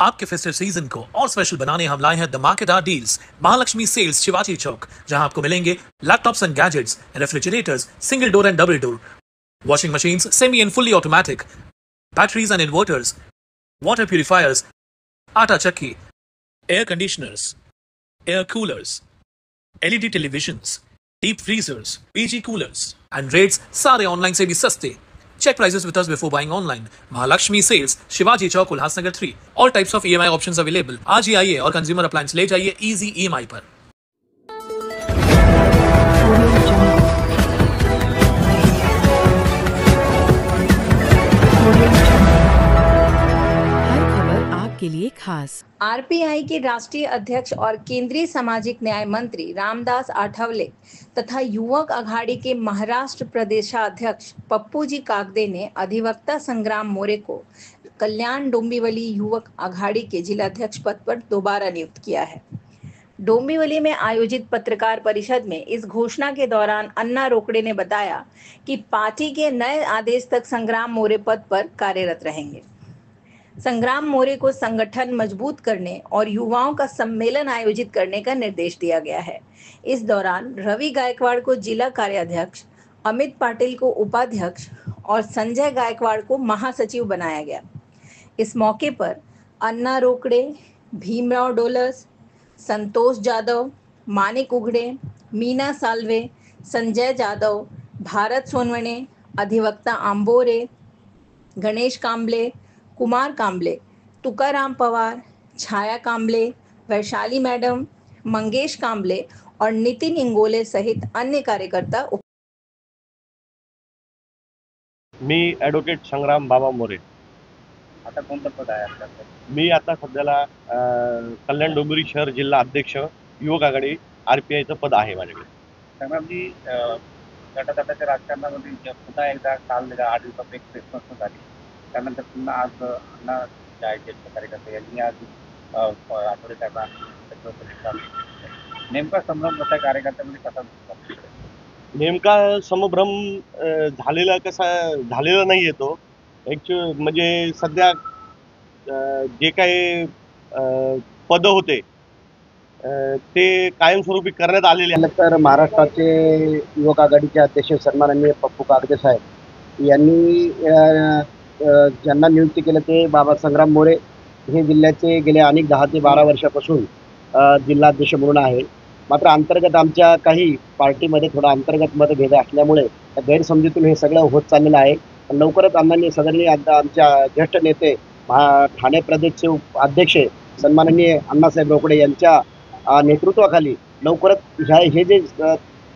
आपके festive season को और स्पेशल बनाने हम लाए हैं धमाकेदार डील्स महालक्ष्मी सेल्स शिवाजी चौक, जहां आपको मिलेंगे laptops and gadgets, refrigerators, single door and double door, washing machines semi and fully automatic, batteries and inverters, water purifiers, आटा चक्की, air conditioners, air coolers, LED televisions, deep freezers, PG coolers and rates सारे online से भी सस्ते। Check prices with us before buying online. Mahalakshmi Sales, Shivaji Chowk, Ulhasnagar 3. All types of EMI options available. आज ही आइए और consumer appliance ले जाइए easy EMI पर। हर खबर आपके लिए खास। आरपीआई के राष्ट्रीय अध्यक्ष और केंद्रीय सामाजिक न्याय मंत्री रामदास आठवले तथा युवक अघाड़ी के महाराष्ट्र प्रदेशाध्यक्ष पप्पूजी कागदे ने अधिवक्ता संग्राम मोरे को कल्याण डोंबिवली युवक अघाड़ी के जिलाध्यक्ष पद पर दोबारा नियुक्त किया है। डोंबिवली में आयोजित पत्रकार परिषद में इस घोषणा के दौरान अन्ना रोकड़े ने बताया कि पार्टी के नए आदेश तक संग्राम मोरे पद पर कार्यरत रहेंगे। संग्राम मोरे को संगठन मजबूत करने और युवाओं का सम्मेलन आयोजित करने का निर्देश दिया गया है। इस दौरान रवि गायकवाड़ को जिला कार्याध्यक्ष, अमित पाटिल को उपाध्यक्ष और संजय गायकवाड़ को महासचिव बनाया गया। इस मौके पर अन्ना रोकड़े, भीमराव डोलस, संतोष जाधव, मानिक उघड़े, मीना साल्वे, संजय जाधव, भारत सोनवणे, अधिवक्ता आंबोरे, गणेश कांबले, कुमार कांबले, तुकाराम पवार, छाया कांबले, वैशाली मैडम, मंगेश कांबले और नितिन इंगोले सहित अन्य कार्यकर्ता। मी ॲडव्होकेट संग्राम बाबा मोरे। आता कोणतं पद आहे आपल्याकडे? मी आता सध्याला कल्याण डोंबिवली शहर जिल्हा अध्यक्ष युवक आघाडी आरपीआयचं पद आहे माझ्याकडे। संग्रामजी, गटातटाच्या राजकारणामध्ये पुन्हा एकदा काल 8 दिवसात एक प्रेस झाली, त्यानंतर पुन्हा आज अण्णा ज्येष्ठ कार्यकर्ते यांनी आज आठवडे साहेबांना नेमका संभ्रम कसा कार्यकर्त्यांमध्ये कसा दिसतो? नेमका संभ्रम झालेला नाही येतो ॲक्च्युअली, म्हणजे सध्या जे काही पद होते ते कायमस्वरूपी करण्यात आलेले आहे। तर महाराष्ट्राचे युवक आघाडीचे अध्यक्ष सन्माननीय पप्पू कागदे साहेब यांनी ज्यांना नियुक्ती केलं ते बाबा संग्राम मोरे हे जिल्ह्याचे गेले अनेक 10 ते 12 वर्षापासून जिल्हाध्यक्ष म्हणून आहे। मात्र अंतर्गत आमच्या काही पार्टीमध्ये थोडा अंतर्गत मतभेद असल्यामुळे गैरसमजीतून हे सगळं होत चाललेलं आहे। लवकरच अण्णांनी सगळ्यांनी आमच्या ज्येष्ठ नेते ठाणे प्रदेशचे अध्यक्ष सन्माननीय अण्णासाहेब रोकडे यांच्या नेतृत्वाखाली लवकरच हे जे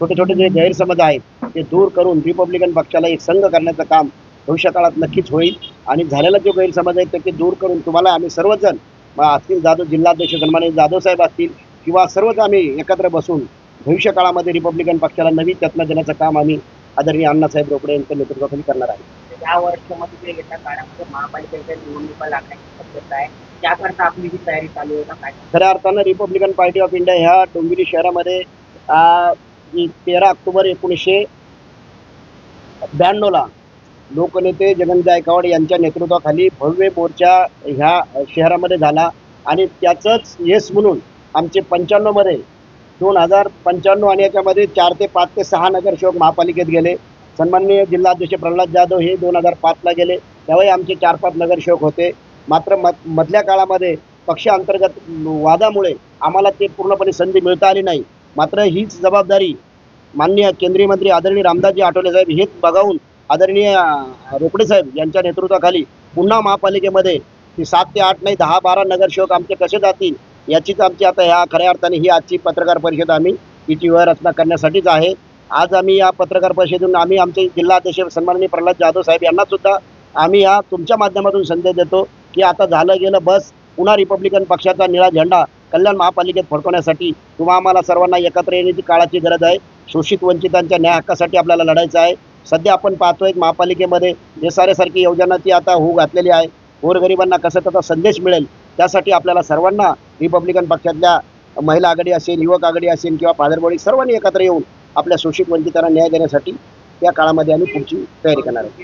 छोटे छोटे जे गैरसमज आहेत ते दूर करून रिपब्लिकन पक्षाला एक संघ करण्याचं काम भविष्यकाळात नक्कीच होईल। आणि झालेला जो गैरसमज आहे ते दूर करून तुम्हाला आम्ही सर्वजण असतील, जाधव जिल्हाध्यक्ष सन्माननीय जाधव साहेब असतील किंवा सर्वच आम्ही एकत्र बसून भविष्य काळामध्ये रिपब्लिकन पक्षाला नवी चेतना देण्याचं काम आम्ही आदरणीय अण्णासाहेब रोकडे यांच्या नेतृत्वाखाली करणार आहे। या वर्षामध्ये येत्या काळामध्ये महापालिकेच्या निवडणुका लागण्याची शक्यता आहे, त्याकरता आपली जी तयारी चालू आहे काय? खऱ्या अर्थानं रिपब्लिकन पार्टी ऑफ इंडिया ह्या डोंबिवली शहरामध्ये 13 ऑक्टोबर 1992ला लोकनेते जगन गायकवाड यांच्या नेतृत्वाखाली भव्य मोर्चा ह्या शहरामध्ये झाला आणि त्याचंच यश म्हणून आमचे 95 मध्ये 2095 आणि याच्यामध्ये 4 ते 5 ते 6 नगरसेवक महापालिकेत गेले। सन्माननीय जिल्हाध्यक्ष प्रल्हाद जाधव हे 2005ला गेले, त्यावेळी आमचे 4-5 नगरसेवक होते। मात्र मधल्या काळामध्ये पक्षांतर्गत वादामुळे आम्हाला ते पूर्णपणे संधी मिळता आली नाही। मात्र हीच जबाबदारी माननीय केंद्रीय मंत्री आदरणीय रामदासजी आठवले साहेब हेच बघावून आदरणीय रोकडे साहेब यांच्या नेतृत्वाखाली पुन्हा महापालिकेमध्ये 7 ते 8 नाही 10-12 नगरसेवक आमचे कसे जातील याचीच आमची आता ह्या खऱ्या अर्थाने ही आजची पत्रकार परिषद आम्ही हिची व्यूहरचना करण्यासाठीच आहे। आज आम्ही या पत्रकार परिषदेतून आम्ही आमचे जिल्हाध्यक्ष सन्माननीय प्रल्हाद जाधव साहेब यांना सुद्धा आम्ही या तुमच्या माध्यमातून संदेश देतो की आता झालं गेलं बस, पुन्हा रिपब्लिकन पक्षाचा निळा झेंडा कल्याण महापालिकेत फडकवण्यासाठी तुम्हा आम्हाला सर्वांना एकत्र येण्याची काळाची गरज आहे। शोषित वंचितांच्या न्याय हक्कासाठी आपल्याला लढायचं आहे। सध्या आपण पाहतोय महापालिकेमध्ये देसाऱ्यासारखी योजनाची आता होऊ घातलेली आहे। गोरगरिबांना कसं त्याचा संदेश मिळेल त्यासाठी आपल्याला सर्वांना रिपब्लिकन पक्षातल्या महिला आघाडी असेल, युवक आघाडी असेल किंवा फादरबॉडी सर्वांनी एकत्र येऊन आपल्या शोषित वंचितांना न्याय देण्यासाठी त्या काळामध्ये आम्ही पुढची तयारी करणार आहोत।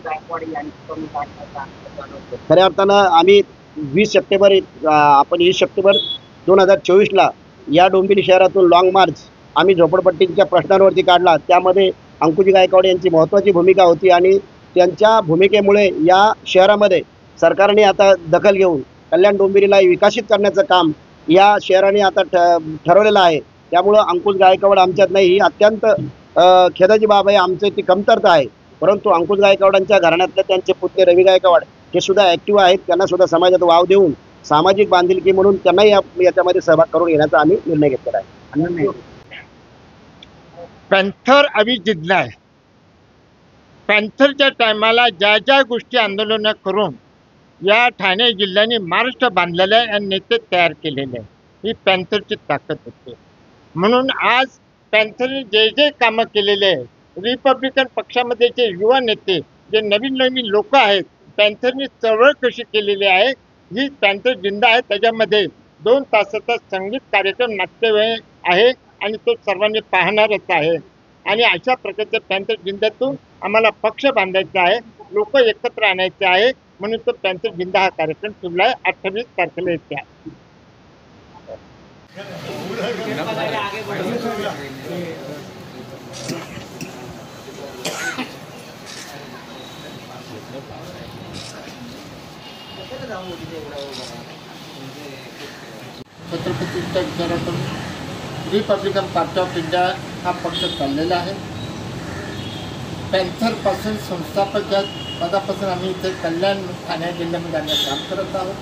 खऱ्या अर्थानं आम्ही 20 सप्टेंबर 2024ला या डोंबिवली शहरातून लॉंग मार्च आम्ही झोपडपट्टीच्या प्रश्नांवरती काढला. त्यामध्ये अंकुजी गायकवाड यांची महत्त्वाची भूमिका होती आणि त्यांच्या भूमिकेमुळे या शहरामध्ये सरकारने आता दखल घेऊन कल्याण डोंबिवलीला विकसित करण्याचं काम या शहराने आता ठरवलेलं आहे. त्यामुळं अंकुश गायकवाड आमच्यात नाही ही अत्यंत खेदाची बाब आहे. आमची ती कमतरता आहे. परंतु अंकुश गायकवाडांच्या घराण्यातले त्यांचे पुत्र रवी गायकवाड हे सुद्धा ॲक्टिव्ह आहेत. त्यांना सुद्धा समाजात वाव देऊन सामाजिक बांधिलकी म्हणून त्यांनाही याच्यामध्ये सहभाग करून घेण्याचा आम्ही निर्णय घेतलेला आहे. पॅन्थर अभी जिंकला आहे. पॅन्थरच्या टायमाला ज्या ज्या गोष्टी आंदोलनं करून या ठाणे जिल्ह्याने महाराष्ट्र बांधलेलं आहे आणि नेते तयार केलेले आहे. ही पॅन्थरची ताकद होते. म्हणून आज पॅन्थरने जे जे कामं केलेले आहे, रिपब्लिकन पक्षामध्ये जे युवा नेते जे नवीन नवीन लोक आहेत, पॅन्थरने चळवळ कशी केलेली आहे, ही पॅन्थर जिंदा आहे. त्याच्यामध्ये 2 तासाचा संगीत कार्यक्रम नाट्यमय आहे आणि तो सर्वांनी पाहणारच आहे. आणि अशा प्रकारच्या पॅन्थर जिंद्यातून आम्हाला पक्ष बांधायचा आहे, लोक एकत्र आणायचे आहे. म्हणून तो पॅन्थर जिंदा हा कार्यक्रम ठेवला आहे. 28 तारखेला येते आहे. छत्रपतींच्या विचारातून रिपब्लिकन पार्टी ऑफ इंडिया हा पक्ष चाललेला आहे. पॅन्थरपासून संस्थापक पदापासून आम्ही इथे कल्याण ठाणे जिल्ह्यामध्ये आम्ही काम करत आहोत.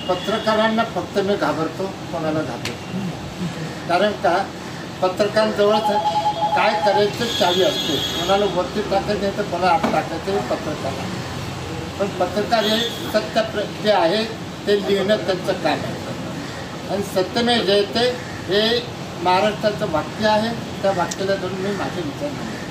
पत्रकारांना फक्त मी घाबरतो, कोणाला घाबरतो. कारण का पत्रकारांजवळच काय करायचं चावी असते. कोणाला वरती टाकायचं नाही तर कोणाला आत टाकायचं पत्रकार. पण पत्रकार हे सत्य जे आहे ते लिहिणं त्यांचं काम आहे. आणि सत्यमेव जयते हे महाराष्ट्राचं वाक्य आहे. त्या वाक्याला धरून मी माझे विचार मांडतो.